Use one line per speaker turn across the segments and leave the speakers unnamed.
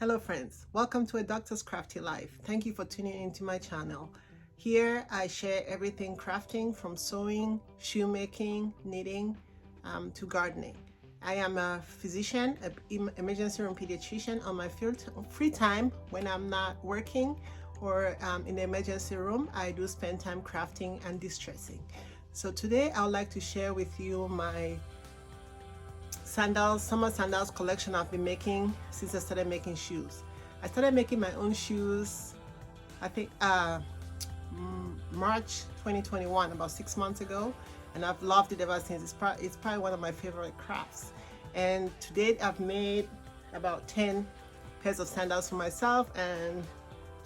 Hello friends, welcome to A Doctor's Crafty Life. Thank you for tuning into my channel. Here I share everything crafting, from sewing, shoemaking, knitting, to gardening. I am a physician, an emergency room pediatrician. On my free time when I'm not working or in the emergency room, I do spend time crafting and distressing. So today I would like to share with you my summer sandals collection I've been making since I started making shoes. I started making my own shoes, I think March 2021, about 6 months ago, and I've loved it ever since. It's probably one of my favorite crafts. And to date, I've made about 10 pairs of sandals for myself and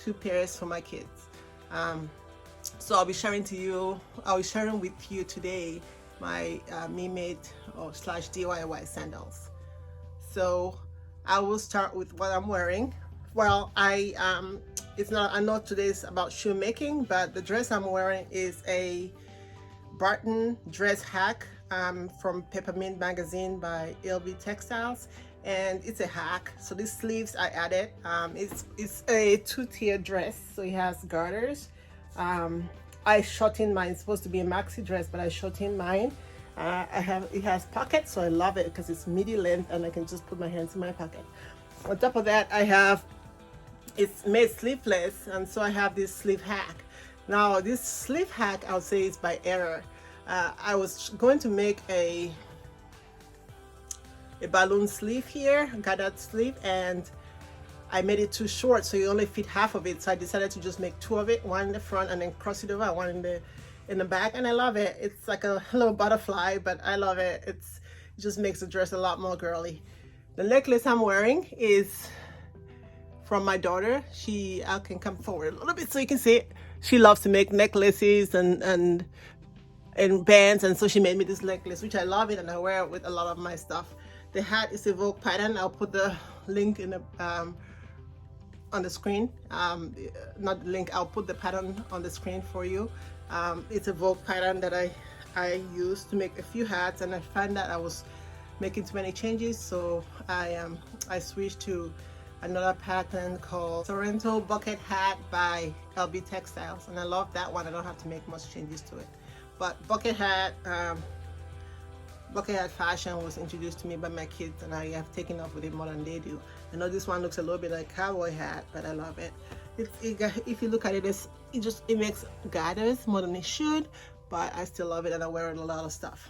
2 pairs for my kids. So I'll be sharing with you today my Memade or /DIY sandals. So I will start with what I'm wearing. Well, I know today's about shoemaking, but the dress I'm wearing is a Barton dress hack from Peppermint magazine by LB Textiles, and it's a hack. So these sleeves I added. It's a 2-tier dress, so it has garters. I shortened mine. It's supposed to be a maxi dress, but I shortened mine. It has pockets, so I love it because it's midi length and I can just put my hands in my pocket. On top of that, it's made sleeveless, and so I have this sleeve hack. Now this sleeve hack, I'll say, is by error. I was going to make a balloon sleeve here, gathered sleeve, and I made it too short, so you only fit half of it. So I decided to just make 2 of it, one in the front and then cross it over, and one in the back, and I love it. It's like a little butterfly, but I love it. It just makes the dress a lot more girly. The necklace I'm wearing is from my daughter. I can come forward a little bit so you can see it. She loves to make necklaces and bands, and so she made me this necklace, which I love it, and I wear it with a lot of my stuff. The hat is a Vogue pattern. I'll put the link in the on the screen. Not the link, I'll put the pattern on the screen for you. It's a Vogue pattern that I used to make a few hats, and I found that I was making too many changes, so I switched to another pattern called Sorrento Bucket Hat by LB Textiles, and I love that one. I don't have to make much changes to it. But bucket hat fashion was introduced to me by my kids, and I have taken off with it more than they do. I know this one looks a little bit like a cowboy hat, but I love it. If you look at it, it makes gathers more than it should, but I still love it, and I wear it in a lot of stuff.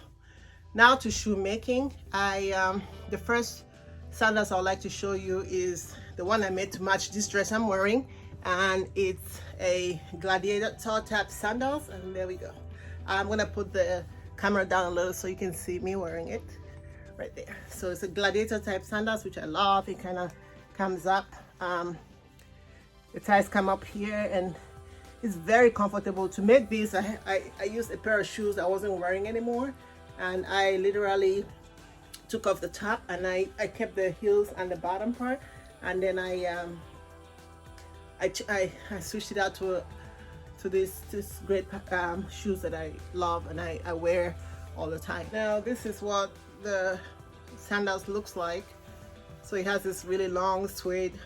Now to shoemaking. The first sandals I would like to show you is the one I made to match this dress I'm wearing, and it's a Gladiator tall tap sandals, and there we go. I'm gonna put the camera down a little so you can see me wearing it right there. So it's a Gladiator type sandals, which I love. It kind of comes up, the ties come up here, and it's very comfortable. To make this, I used a pair of shoes I wasn't wearing anymore, and I literally took off the top, and I kept the heels and the bottom part, and then I switched it out to this great shoes that I love and I wear all the time. Now this is what the sandals looks like. So it has this really long suede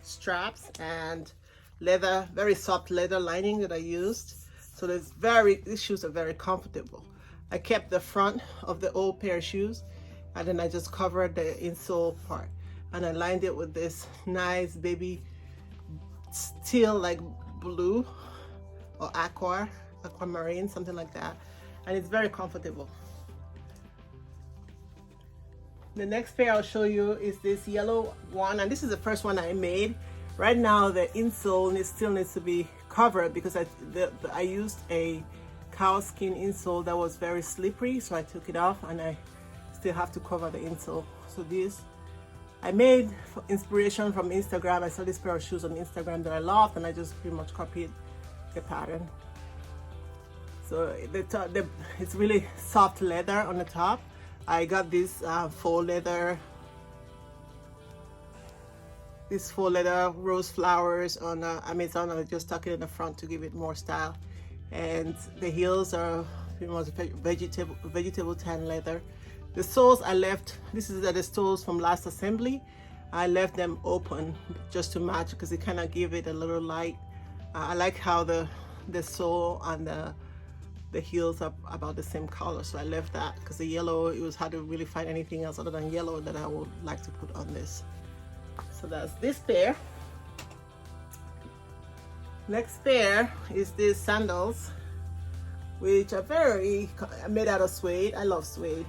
straps and leather, very soft leather lining that I used. So these shoes are very comfortable. I kept the front of the old pair of shoes, and then I just covered the insole part, and I lined it with this nice baby teal, like blue or aquamarine, something like that, and it's very comfortable. The next pair I'll show you is this yellow one, and this is the first one I made. Right now the insole still needs to be covered because I used a cow skin insole that was very slippery, so I took it off, and I still have to cover the insole. So this I made for inspiration from Instagram. I saw this pair of shoes on Instagram that I loved, and I just pretty much copied the pattern. So it's really soft leather on the top. I got this faux leather rose flowers on Amazon. I just stuck it in the front to give it more style, and the heels are pretty much vegetable tan leather. The soles I left, this is the soles from last assembly. I left them open just to match because it kind of give it a little light. I like how the sole and the heels are about the same color, so I left that because the yellow, it was hard to really find anything else other than yellow that I would like to put on this. So that's this pair. Next pair is these sandals, which are made out of suede. I love suede.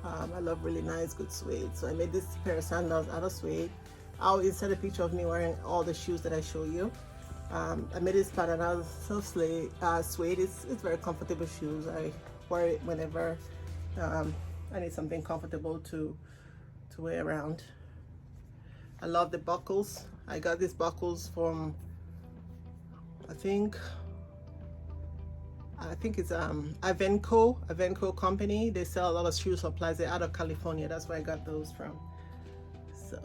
I love really nice, good suede. So I made this pair of sandals out of suede. I'll insert a picture of me wearing all the shoes that I show you. I made this pattern out of suede. It's very comfortable shoes. I wear it whenever I need something comfortable to wear around. I love the buckles. I got these buckles from, I think it's Avenco company. They sell a lot of shoe supplies. They're out of California. That's where I got those from. So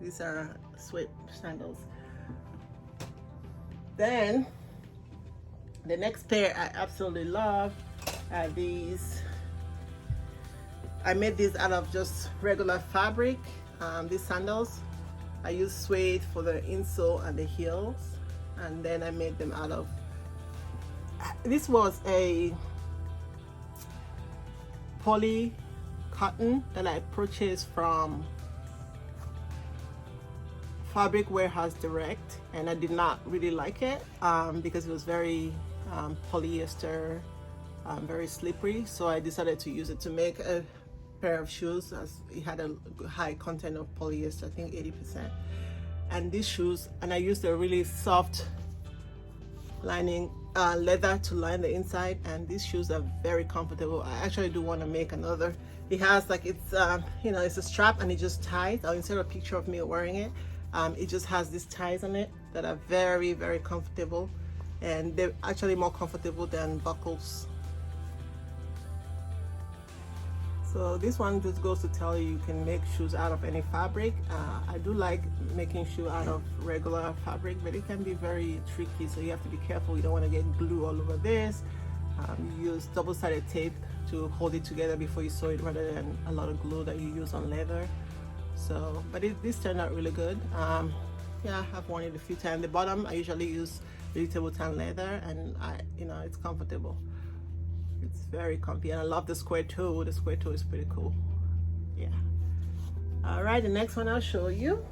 these are suede sandals. Then the next pair I absolutely love are these. I made these out of just regular fabric. These sandals, I use suede for the insole and the heels, and then I made them out of, this was a poly cotton that I purchased from Fabric Warehouse Direct, and I did not really like it because it was very polyester, very slippery. So I decided to use it to make a pair of shoes, as it had a high content of polyester, I think 80%. And these shoes, and I used a really soft lining leather to line the inside, and these shoes are very comfortable. I actually do want to make another. It has like, it's you know, it's a strap and it just ties. I'll insert a picture of me wearing it. It just has these ties on it that are very, very comfortable, and they're actually more comfortable than buckles. So this one just goes to tell you can make shoes out of any fabric. I do like making shoes out of regular fabric, but it can be very tricky, so you have to be careful. You don't want to get glue all over this. You use double-sided tape to hold it together before you sew it, rather than a lot of glue that you use on leather. So, but this turned out really good. Yeah, I've worn it a few times. The bottom I usually use vegetable tan leather, and it's comfortable. It's very comfy, and I love the square toe. The square toe is pretty cool. Yeah. All right, the next one I'll show you.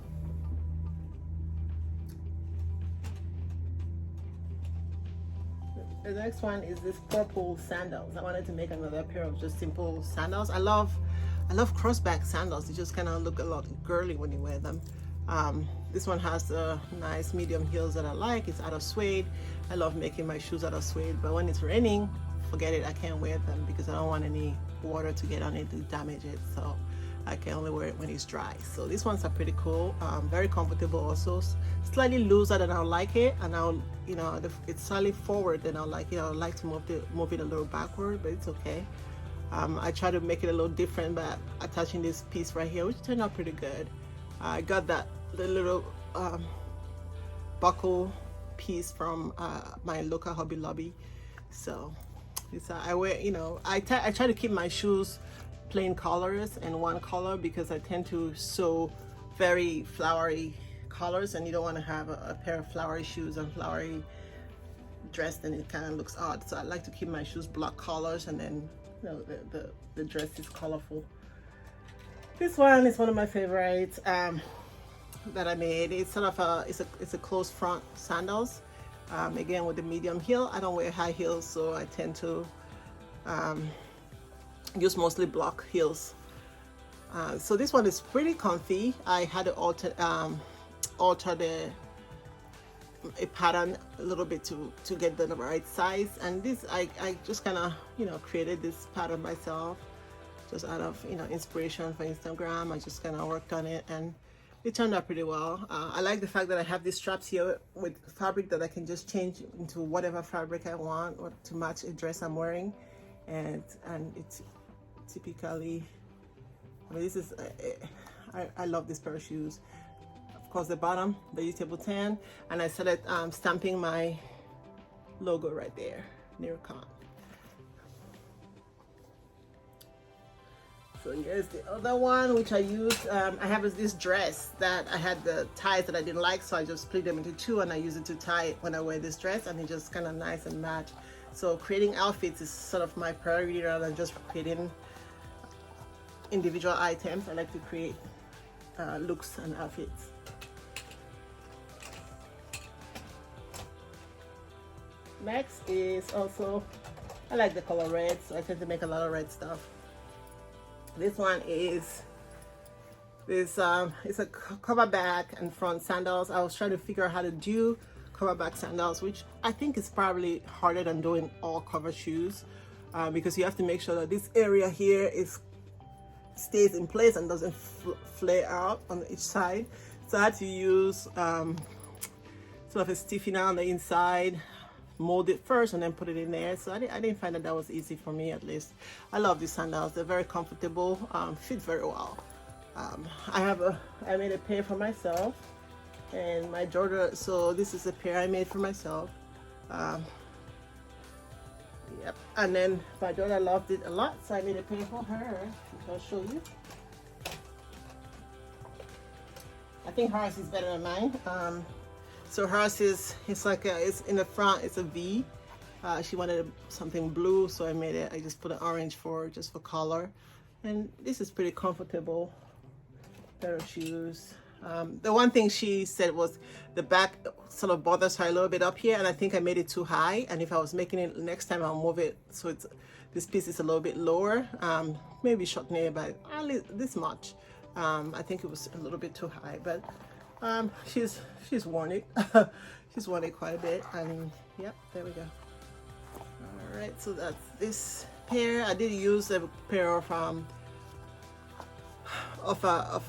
The next one is this purple sandals. I wanted to make another pair of just simple sandals. I love crossback sandals. They just kind of look a lot girly when you wear them. This one has the nice medium heels that I like. It's out of suede. I love making my shoes out of suede, but when it's raining, forget it. I can't wear them because I don't want any water to get on it to damage it. So I can only wear it when it's dry. So these ones are pretty cool. Very comfortable also. Slightly looser than I like it, and it's slightly forward than I like it. I would like to move it a little backward, but it's okay. I try to make it a little different by attaching this piece right here, which turned out pretty good. I got the little buckle piece from my local Hobby Lobby. So I wear, I try to keep my shoes plain colors and one color, because I tend to sew very flowery colors, and you don't want to have a pair of flowery shoes and flowery dress, and it kind of looks odd. So I like to keep my shoes block colors, and then the dress is colorful. This one is one of my favorites that I made. It's sort of it's a closed front sandals. Again, with the medium heel. I don't wear high heels, so I tend to use mostly block heels. So this one is pretty comfy. I had to alter a pattern a little bit to get the right size, and this I just kind of created this pattern myself, just out of inspiration for Instagram. I just kind of worked on it, and it turned out pretty well. I like the fact that I have these straps here with fabric that I can just change into whatever fabric I want, or to match a dress I'm wearing, and it's typically, this is I love this pair of shoes. Of course, the bottom vegetable tan, and I started stamping my logo right there, Nearcon. So here's the other one, which I used. I have this dress that I had the ties that I didn't like, so I just split them into two and I use it to tie when I wear this dress, and it just kind of nice and match. So creating outfits is sort of my priority rather than just creating individual items. I like to create looks and outfits. Next is also, I like the color red, so I tend to make a lot of red stuff. This one is this it's a cover back and front sandals. I was trying to figure out how to do cover back sandals, which I think is probably harder than doing all cover shoes, because you have to make sure that this area here stays in place and doesn't flare out on each side. So I had to use sort of a stiffener on the inside, mold it first and then put it in there. So I didn't find that was easy for me, at least. I love these sandals. They're very comfortable, fit very well. I made a pair for myself and my daughter, so this is a pair I made for myself. Yep, and then my daughter loved it a lot, so I made a pair for her, which I'll show you. I think hers is better than mine. So hers is, it's in the front, it's a V. She wanted something blue, so I just put an orange just for color. And this is pretty comfortable pair of shoes. The one thing she said was the back sort of bothers her a little bit up here, and I think I made it too high. And if I was making it next time, I'll move it so this piece is a little bit lower. Maybe shorten it by at least this much. I think it was a little bit too high, but she's worn it. She's worn it quite a bit, and yep, there we go. All right, so that's this pair. I did use a pair of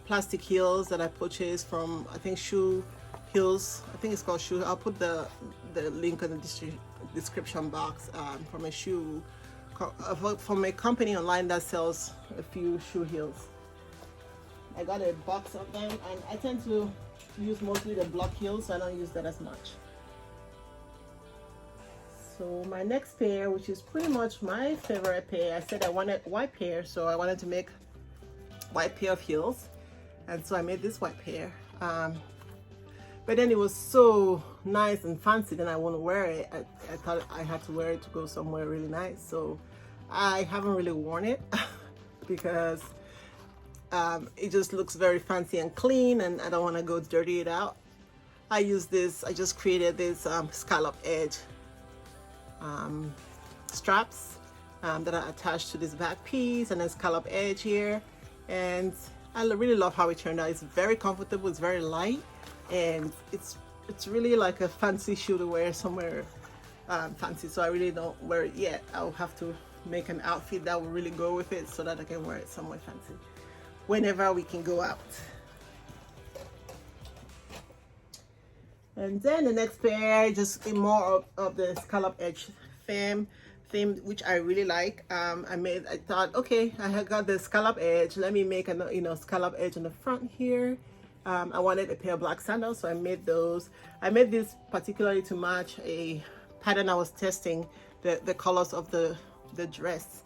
plastic heels that I purchased from, I think, Shoe Heels. I think it's called Shoe. I'll put the link in the description box, from a company online that sells a few shoe heels. I got a box of them, and I tend to use mostly the block heels, so I don't use that as much. So my next pair, which is pretty much my favorite pair, I said I wanted white pair, so I wanted to make white pair of heels, and so I made this white pair. But then it was so nice and fancy, then I wouldn't wear it. I thought I had to wear it to go somewhere really nice, so I haven't really worn it because it just looks very fancy and clean, and I don't want to go dirty it out. I just created this scallop edge straps that are attached to this back piece, and a scallop edge here, and I really love how it turned out. It's very comfortable, it's very light, and it's really like a fancy shoe to wear somewhere fancy. So I really don't wear it yet. I'll have to make an outfit that will really go with it so that I can wear it somewhere fancy whenever we can go out. And then the next pair, just more of the scallop edge theme, which I really like. I thought, okay, I had got the scallop edge, let me make a scallop edge on the front here. I wanted a pair of black sandals, so I made those. I made this particularly to match a pattern I was testing, the colors of the dress,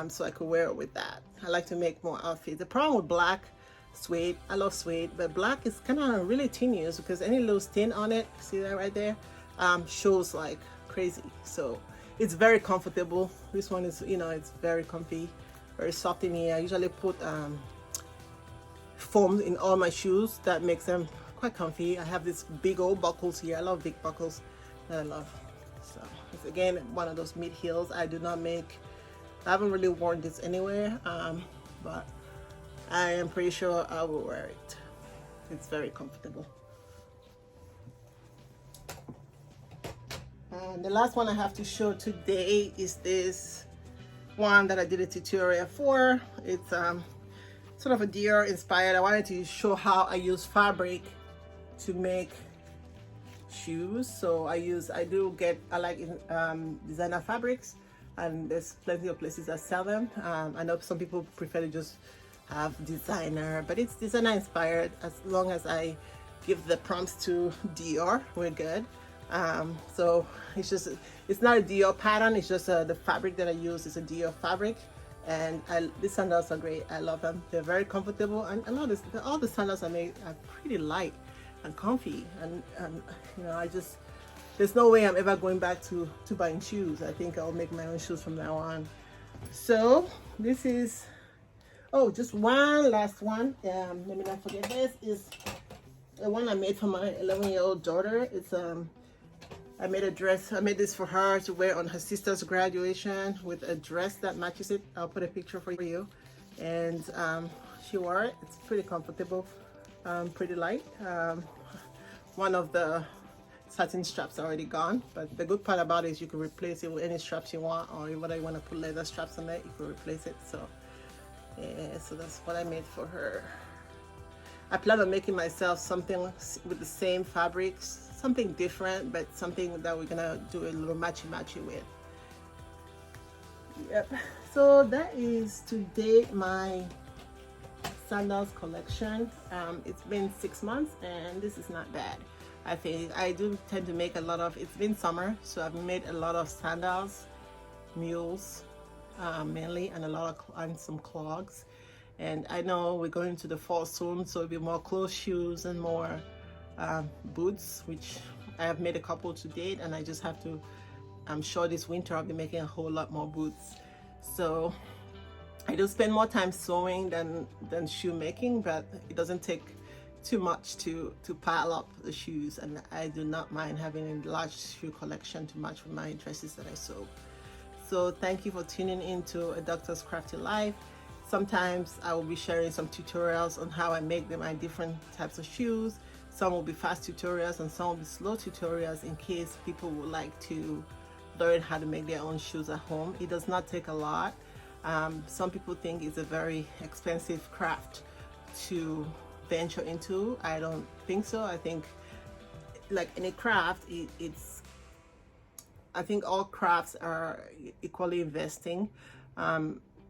so I could wear it with that. I like to make more outfits. The problem with black suede, I love suede, but black is kind of really tenuous because any little stain on it, see that right there, shows like crazy. So it's very comfortable. This one is, it's very comfy, very soft in here. I usually put foam in all my shoes. That makes them quite comfy. I have these big old buckles here. I love big buckles that I love. So it's again one of those mid heels. I haven't really worn this anywhere, but I am pretty sure I will wear it. It's very comfortable. And the last one I have to show today is this one that I did a tutorial for. It's sort of a Dior inspired. I wanted to show how I use fabric to make shoes. So I like designer fabrics, and there's plenty of places that sell them. I know some people prefer to just have designer, but it's designer inspired. As long as I give the prompts to Dior, we're good. So it's not a Dior pattern, it's just the fabric that I use is a Dior fabric, And these sandals are great. I love them. They're very comfortable, and all the sandals I made are pretty light and comfy. And you know, there's no way I'm ever going back to buying shoes. I think I'll make my own shoes from now on. So this is, oh, just one last one. Let me not forget. This is the one I made for my 11-year-old daughter. It's I made a dress. I made this for her to wear on her sister's graduation with a dress that matches it. I'll put a picture for you. And she wore it. It's pretty comfortable, pretty light. One of the satin straps are already gone, but the good part about it is you can replace it with any straps you want, or whether you want to put leather straps on it, you can replace it. So yeah, so that's what I made for her. I plan on making myself something with the same fabrics, something different, but something that we're gonna do a little matchy with. Yep. So that is to date my sandals collection. It's been 6 months, and this is not bad. I think I do tend to make a lot of. It's been summer, so I've made a lot of sandals, mules, mainly, and some clogs. And I know we're going to the fall soon, so it'll be more closed shoes and more boots, which I have made a couple to date, and I just have to, I'm sure this winter I'll be making a whole lot more boots. So I do spend more time sewing than shoe making, but it doesn't take too much to pile up the shoes, and I do not mind having a large shoe collection to match with my dresses that I sew. So thank you for tuning in to A Doctor's Crafty Life. Sometimes I will be sharing some tutorials on how I make my different types of shoes. Some will be fast tutorials and some will be slow tutorials in case people would like to learn how to make their own shoes at home. It does not take a lot. Some people think it's a very expensive craft to venture into. I don't think so. I think like any craft, I think all crafts are equally investing.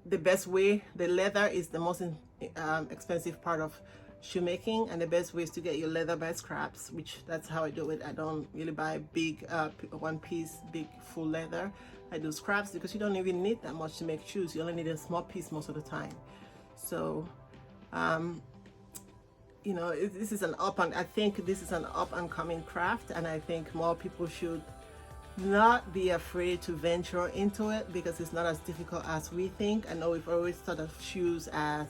The best way, the leather is the most expensive part of shoemaking, and the best way is to get your leather by scraps, which that's how I do it. I don't really buy big one piece, big full leather. I do scraps because you don't even need that much to make shoes. You only need a small piece most of the time. So, you know, this is I think this is an up and coming craft, and I think more people should not be afraid to venture into it because it's not as difficult as we think. I know we've always thought of shoes as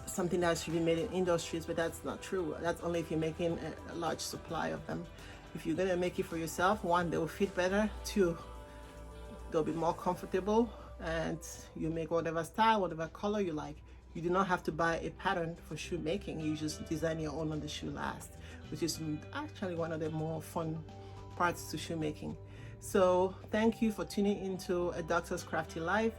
something that should be made in industries, but that's not true. That's only if you're making a large supply of them. If you're gonna make it for yourself, one, they will fit better. Two, they'll be more comfortable, and you make whatever style, whatever color you like. You do not have to buy a pattern for shoe making. You just design your own on the shoe last, which is actually one of the more fun parts to shoemaking. So thank you for tuning into A Doctor's Crafty Life.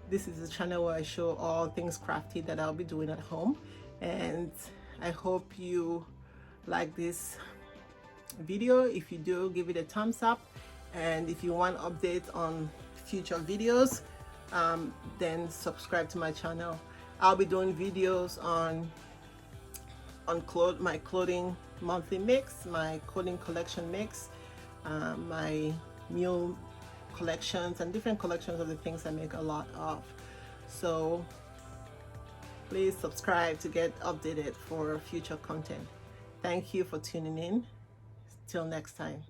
This is a channel where I show all things crafty that I'll be doing at home, and I hope you like this video. If you do, give it a thumbs up, and if you want updates on future videos, then subscribe to my channel. I'll be doing videos on my clothing monthly mix, my clothing collection mix, my mule collections, and different collections of the things I make a lot of. So please subscribe to get updated for future content. Thank you for tuning in. Till next time.